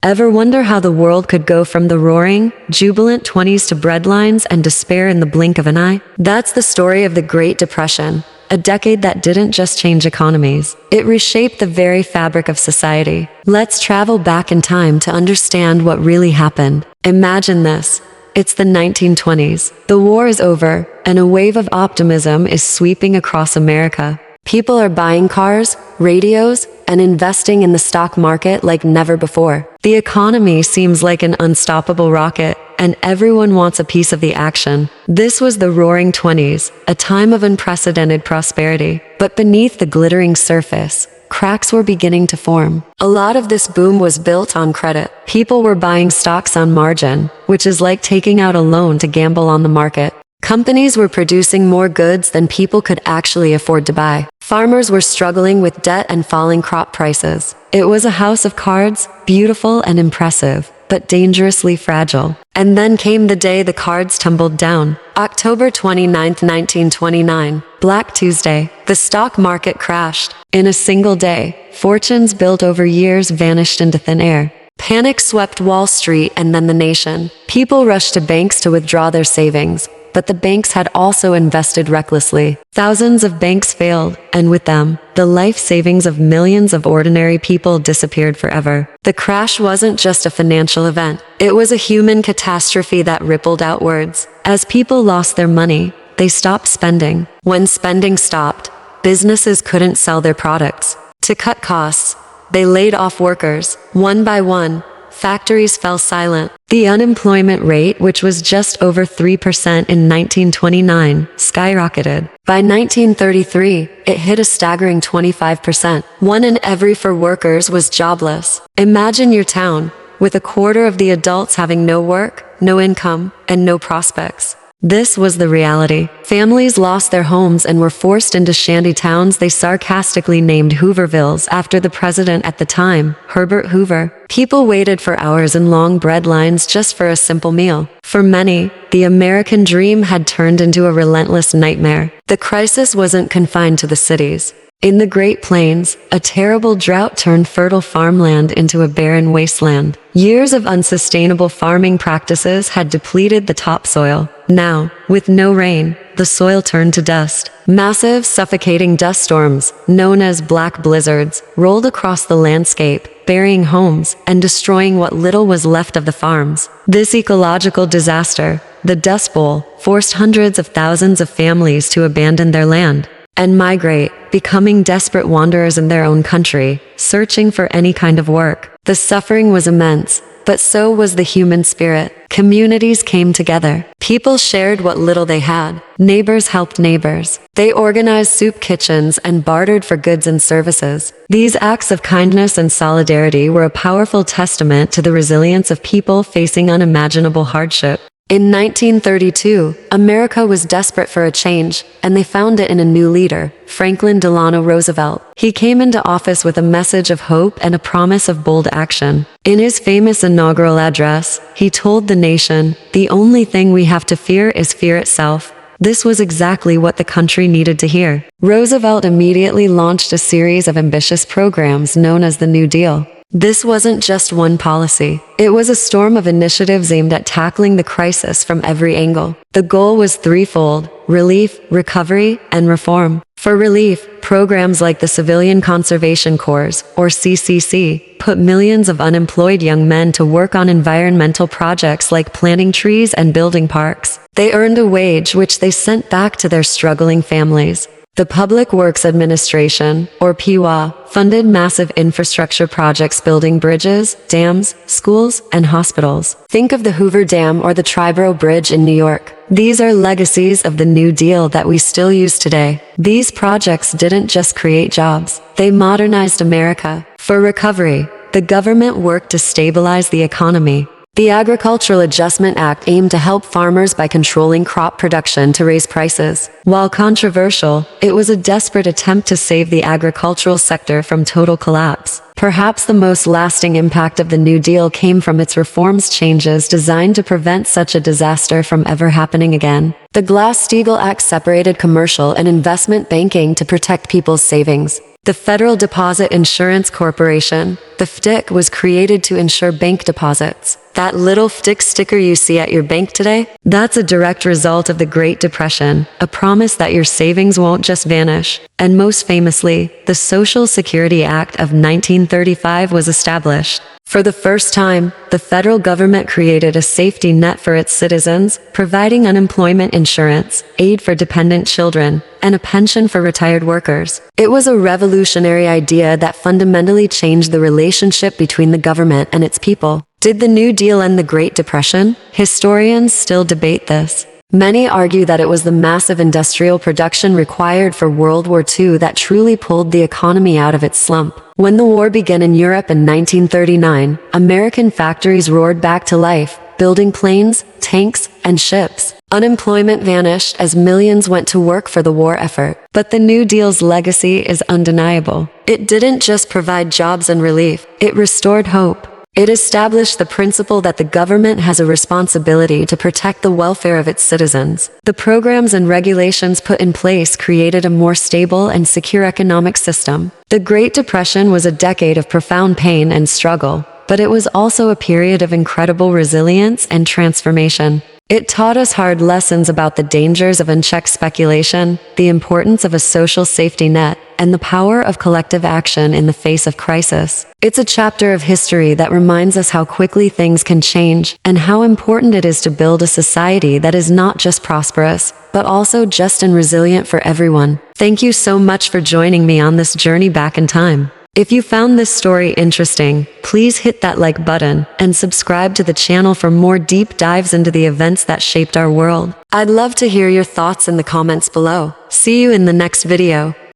Ever wonder how the world could go from the roaring, jubilant 20s to breadlines and despair in the blink of an eye? That's the story of the Great Depression, a decade that didn't just change economies. It reshaped the very fabric of society. Let's travel back in time to understand what really happened. Imagine this. It's the 1920s. The war is over, and a wave of optimism is sweeping across America. People are buying cars, radios, and investing in the stock market like never before. The economy seems like an unstoppable rocket, and everyone wants a piece of the action. This was the Roaring '20s, a time of unprecedented prosperity. But beneath the glittering surface, cracks were beginning to form. A lot of this boom was built on credit. People were buying stocks on margin, which is like taking out a loan to gamble on the market. Companies were producing more goods than people could actually afford to buy. Farmers were struggling with debt and falling crop prices. It was a house of cards, beautiful and impressive, but dangerously fragile. And then came the day the cards tumbled down. October 29, 1929, Black Tuesday. The stock market crashed. In a single day, fortunes built over years vanished into thin air. Panic swept Wall Street and then the nation. People rushed to banks to withdraw their savings. But the banks had also invested recklessly. Thousands of banks failed, and with them, the life savings of millions of ordinary people disappeared forever. The crash wasn't just a financial event. It was a human catastrophe that rippled outwards. As people lost their money, they stopped spending. When spending stopped, businesses couldn't sell their products. To cut costs, they laid off workers. One by one, factories fell silent. The unemployment rate, which was just over 3% in 1929, skyrocketed. By 1933, it hit a staggering 25%. 1 in every 4 workers was jobless. Imagine your town, with a quarter of the adults having no work, no income, and no prospects. This was the reality. Families lost their homes and were forced into shanty towns they sarcastically named Hoovervilles after the president at the time, Herbert Hoover. People waited for hours in long bread lines just for a simple meal. For many, the American dream had turned into a relentless nightmare. The crisis wasn't confined to the cities. In the Great Plains, a terrible drought turned fertile farmland into a barren wasteland. Years of unsustainable farming practices had depleted the topsoil. Now, with no rain, the soil turned to dust. Massive, suffocating dust storms, known as black blizzards, rolled across the landscape, burying homes and destroying what little was left of the farms. This ecological disaster, the Dust Bowl, forced hundreds of thousands of families to abandon their land and migrate, becoming desperate wanderers in their own country, searching for any kind of work. The suffering was immense, but so was the human spirit. Communities came together. People shared what little they had. Neighbors helped neighbors. They organized soup kitchens and bartered for goods and services. These acts of kindness and solidarity were a powerful testament to the resilience of people facing unimaginable hardship. In 1932, America was desperate for a change, and they found it in a new leader, Franklin Delano Roosevelt. He came into office with a message of hope and a promise of bold action. In his famous inaugural address, he told the nation, "The only thing we have to fear is fear itself." This was exactly what the country needed to hear. Roosevelt immediately launched a series of ambitious programs known as the New Deal. This wasn't just one policy. It was a storm of initiatives aimed at tackling the crisis from every angle. The goal was threefold: relief, recovery, and reform. For relief, programs like the Civilian Conservation Corps, or CCC, put millions of unemployed young men to work on environmental projects like planting trees and building parks. They earned a wage which they sent back to their struggling families. The Public Works Administration, or PWA, funded massive infrastructure projects building bridges, dams, schools, and hospitals. Think of the Hoover Dam or the Triborough Bridge in New York. These are legacies of the New Deal that we still use today. These projects didn't just create jobs, they modernized America. For recovery, the government worked to stabilize the economy. The Agricultural Adjustment Act aimed to help farmers by controlling crop production to raise prices. While controversial, it was a desperate attempt to save the agricultural sector from total collapse. Perhaps the most lasting impact of the New Deal came from its reforms changes designed to prevent such a disaster from ever happening again. The Glass-Steagall Act separated commercial and investment banking to protect people's savings. The Federal Deposit Insurance Corporation, the FDIC, was created to insure bank deposits. That little FDIC sticker you see at your bank today? That's a direct result of the Great Depression, a promise that your savings won't just vanish. And most famously, the Social Security Act of 1935 was established. For the first time, the federal government created a safety net for its citizens, providing unemployment insurance, aid for dependent children, and a pension for retired workers. It was a revolutionary idea that fundamentally changed the relationship between the government and its people. Did the New Deal end the Great Depression? Historians still debate this. Many argue that it was the massive industrial production required for World War II that truly pulled the economy out of its slump. When the war began in Europe in 1939, American factories roared back to life, building planes, tanks, and ships. Unemployment vanished as millions went to work for the war effort. But the New Deal's legacy is undeniable. It didn't just provide jobs and relief, it restored hope. It established the principle that the government has a responsibility to protect the welfare of its citizens. The programs and regulations put in place created a more stable and secure economic system. The Great Depression was a decade of profound pain and struggle, but it was also a period of incredible resilience and transformation. It taught us hard lessons about the dangers of unchecked speculation, the importance of a social safety net, and the power of collective action in the face of crisis. It's a chapter of history that reminds us how quickly things can change and how important it is to build a society that is not just prosperous, but also just and resilient for everyone. Thank you so much for joining me on this journey back in time. If you found this story interesting, please hit that like button and subscribe to the channel for more deep dives into the events that shaped our world. I'd love to hear your thoughts in the comments below. See you in the next video.